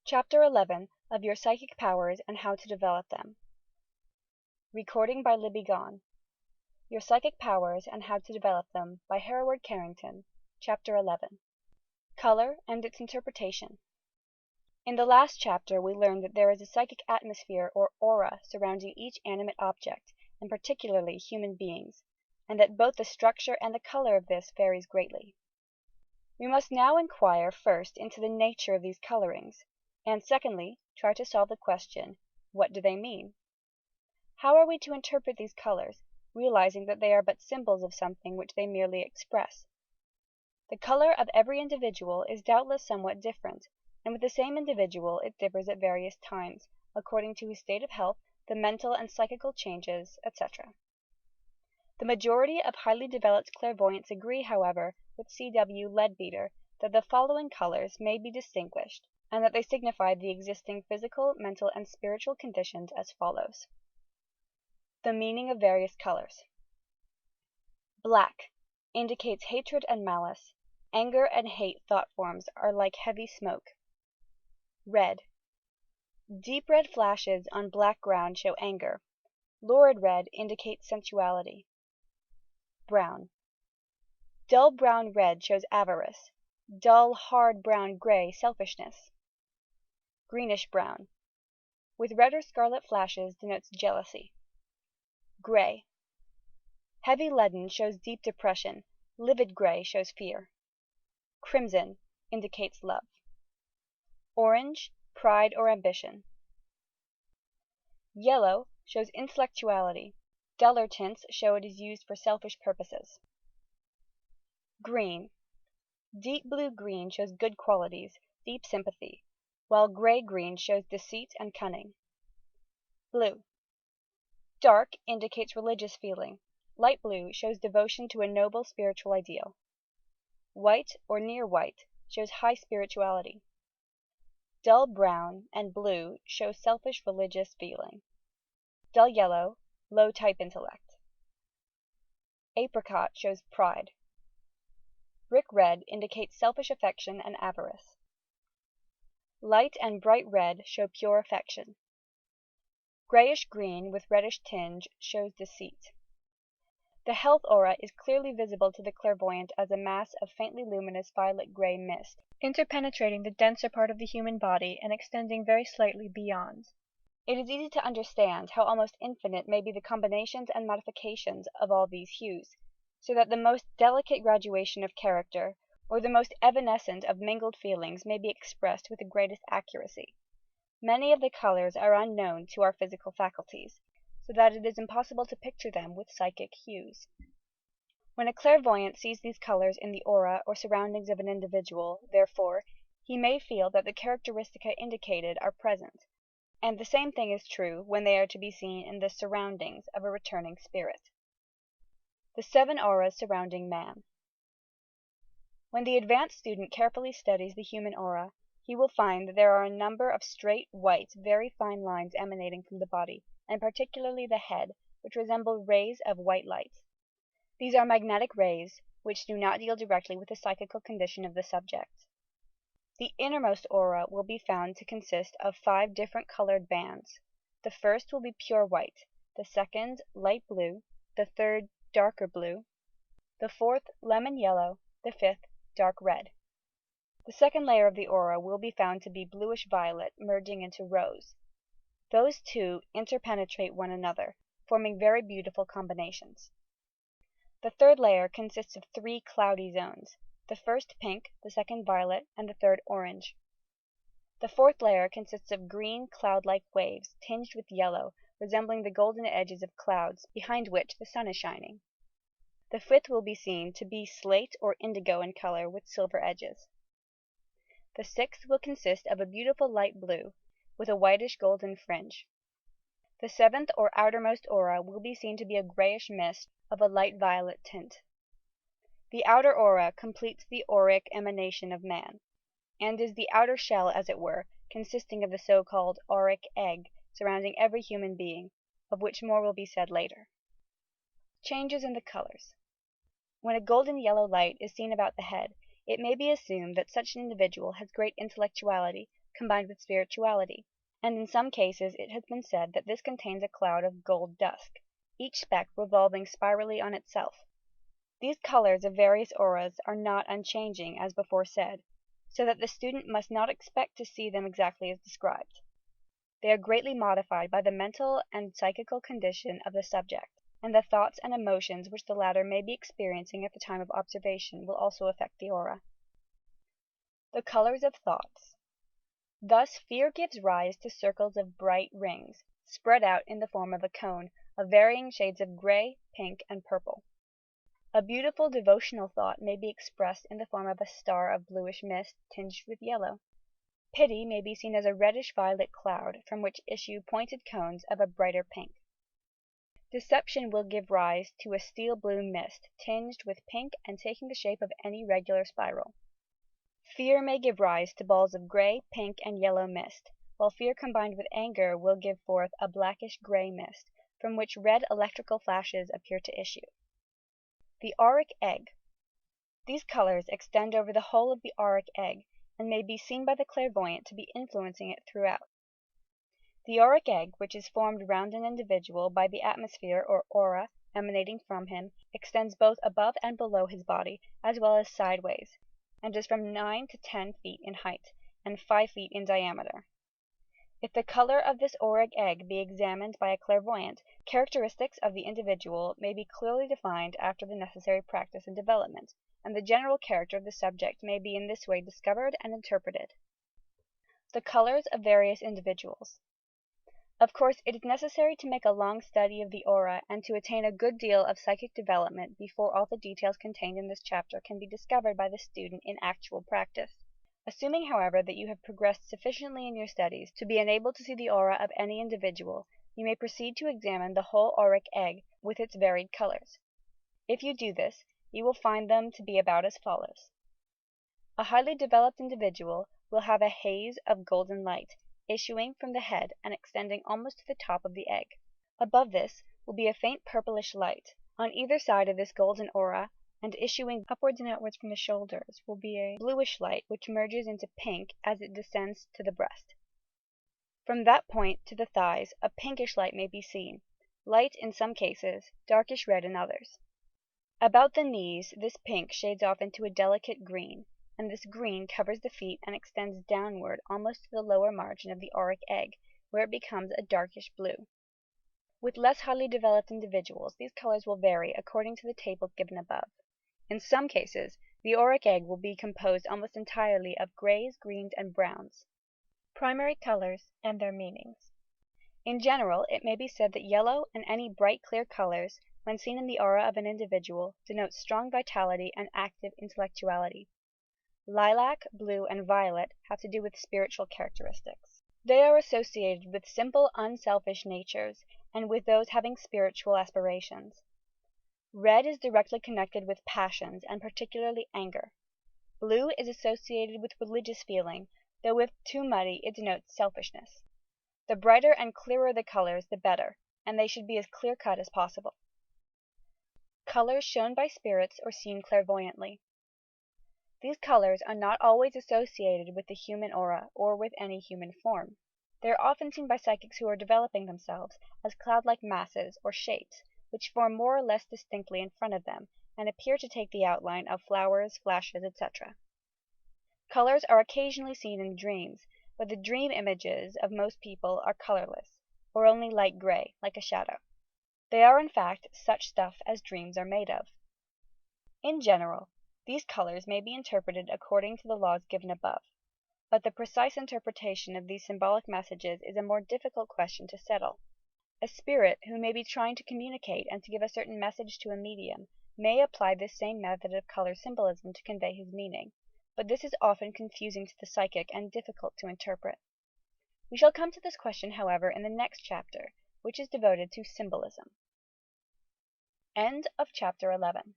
Chapter 11 of Your Psychic Powers and How to Develop Them. Recording by Libby Gone. Your Psychic Powers and How to Develop Them by Hereward Carrington. Chapter 11. Color and its Interpretation. In the last chapter we learned that there is a psychic atmosphere or aura surrounding each animate object, and particularly human beings, and that both the structure and the color of this varies greatly. We must now inquire first into the nature of these colorings, and secondly, try to solve the question, what do they mean? How are we to interpret these colors, realizing that they are but symbols of something which they merely express? The color of every individual is doubtless somewhat different, and with the same individual it differs at various times, according to his state of health, the mental and psychical changes, etc. The majority of highly developed clairvoyants agree, however, with C.W. Leadbeater that the following colors may be distinguished, and that they signify the existing physical, mental, and spiritual conditions as follows. The meaning of various colors. Black indicates hatred and malice. Anger and hate thought forms are like heavy smoke. Red. Deep red flashes on black ground show anger. Lurid red indicates sensuality. Brown. Dull brown red shows avarice. Dull hard brown gray selfishness. Greenish brown, with red or scarlet flashes, denotes jealousy. Gray. Heavy leaden shows deep depression. Livid gray shows fear. Crimson indicates love. Orange, pride or ambition. Yellow shows intellectuality. Duller tints show it is used for selfish purposes. Green. Deep blue green shows good qualities, deep sympathy, while gray-green shows deceit and cunning. Blue. Dark indicates religious feeling. Light blue shows devotion to a noble spiritual ideal. White or near white shows high spirituality. Dull brown and blue show selfish religious feeling. Dull yellow, low type intellect. Apricot shows pride. Brick red indicates selfish affection and avarice. Light and bright red show pure affection. Grayish green with reddish tinge shows deceit. The health aura is clearly visible to the clairvoyant as a mass of faintly luminous violet-gray mist, interpenetrating the denser part of the human body and extending very slightly beyond. It is easy to understand how almost infinite may be the combinations and modifications of all these hues, so that the most delicate graduation of character, or the most evanescent of mingled feelings, may be expressed with the greatest accuracy. Many of the colors are unknown to our physical faculties, so that it is impossible to picture them with psychic hues. When a clairvoyant sees these colors in the aura or surroundings of an individual, therefore, he may feel that the characteristica indicated are present, and the same thing is true when they are to be seen in the surroundings of a returning spirit. The 7 auras surrounding man. When the advanced student carefully studies the human aura, he will find that there are a number of straight, white, very fine lines emanating from the body, and particularly the head, which resemble rays of white light. These are magnetic rays, which do not deal directly with the psychical condition of the subject. The innermost aura will be found to consist of 5 different colored bands. The first will be pure white, the second light blue, the third darker blue, the fourth lemon yellow, the fifth dark red. The second layer of the aura will be found to be bluish violet merging into rose. Those two interpenetrate one another, forming very beautiful combinations. The third layer consists of 3 cloudy zones, the first pink, the second violet, and the third orange. The fourth layer consists of green cloud-like waves tinged with yellow, resembling the golden edges of clouds behind which the sun is shining. The fifth will be seen to be slate or indigo in color with silver edges. The sixth will consist of a beautiful light blue, with a whitish golden fringe. The 7th or outermost aura will be seen to be a grayish mist of a light violet tint. The outer aura completes the auric emanation of man, and is the outer shell, as it were, consisting of the so-called auric egg surrounding every human being, of which more will be said later. Changes in the colors. When a golden yellow light is seen about the head, it may be assumed that such an individual has great intellectuality, combined with spirituality, and in some cases it has been said that this contains a cloud of gold dust, each speck revolving spirally on itself. These colours of various auras are not unchanging, as before said, so that the student must not expect to see them exactly as described. They are greatly modified by the mental and psychical condition of the subject, and the thoughts and emotions which the latter may be experiencing at the time of observation will also affect the aura. The colours of thoughts. Thus fear gives rise to circles of bright rings, spread out in the form of a cone, of varying shades of grey, pink, and purple. A beautiful devotional thought may be expressed in the form of a star of bluish mist tinged with yellow. Pity may be seen as a reddish-violet cloud, from which issue pointed cones of a brighter pink. Deception will give rise to a steel-blue mist, tinged with pink and taking the shape of any regular spiral. Fear may give rise to balls of grey, pink, and yellow mist, while fear combined with anger will give forth a blackish-grey mist, from which red electrical flashes appear to issue. The auric egg. These colours extend over the whole of the auric egg, and may be seen by the clairvoyant to be influencing it throughout. The auric egg, which is formed round an individual by the atmosphere or aura emanating from him, extends both above and below his body, as well as sideways, and is from 9 to 10 feet in height, and 5 feet in diameter. If the colour of this auric egg be examined by a clairvoyant, characteristics of the individual may be clearly defined after the necessary practice and development, and the general character of the subject may be in this way discovered and interpreted. The colours of various individuals. Of course, it is necessary to make a long study of the aura and to attain a good deal of psychic development before all the details contained in this chapter can be discovered by the student in actual practice. Assuming, however, that you have progressed sufficiently in your studies to be enabled to see the aura of any individual, you may proceed to examine the whole auric egg with its varied colours. If you do this, you will find them to be about as follows. A highly developed individual will have a haze of golden light, issuing from the head and extending almost to the top of the egg. Above this will be a faint purplish light. On either side of this golden aura, and issuing upwards and outwards from the shoulders, will be a bluish light which merges into pink as it descends to the breast. From that point to the thighs a pinkish light may be seen, light in some cases, darkish red in others. About the knees this pink shades off into a delicate green, and this green covers the feet and extends downward almost to the lower margin of the auric egg, where it becomes a darkish blue. With less highly developed individuals these colours will vary according to the table given above. In some cases the auric egg will be composed almost entirely of greys, greens, and browns. Primary colours and their meanings. In general, it may be said that yellow and any bright clear colours, when seen in the aura of an individual, denote strong vitality and active intellectuality. Lilac, blue, and violet have to do with spiritual characteristics. They are associated with simple, unselfish natures, and with those having spiritual aspirations. Red is directly connected with passions, and particularly anger. Blue is associated with religious feeling, though if too muddy it denotes selfishness. The brighter and clearer the colours the better, and they should be as clear-cut as possible. Colours shown by spirits or seen clairvoyantly. These colours are not always associated with the human aura or with any human form. They are often seen by psychics who are developing themselves as cloud-like masses or shapes, which form more or less distinctly in front of them, and appear to take the outline of flowers, flashes, etc. Colours are occasionally seen in dreams, but the dream images of most people are colourless, or only light grey, like a shadow. They are in fact such stuff as dreams are made of. In general, these colours may be interpreted according to the laws given above, but the precise interpretation of these symbolic messages is a more difficult question to settle. A spirit who may be trying to communicate and to give a certain message to a medium may apply this same method of colour symbolism to convey his meaning, but this is often confusing to the psychic and difficult to interpret. We shall come to this question, however, in the next chapter, which is devoted to symbolism. End of chapter 11.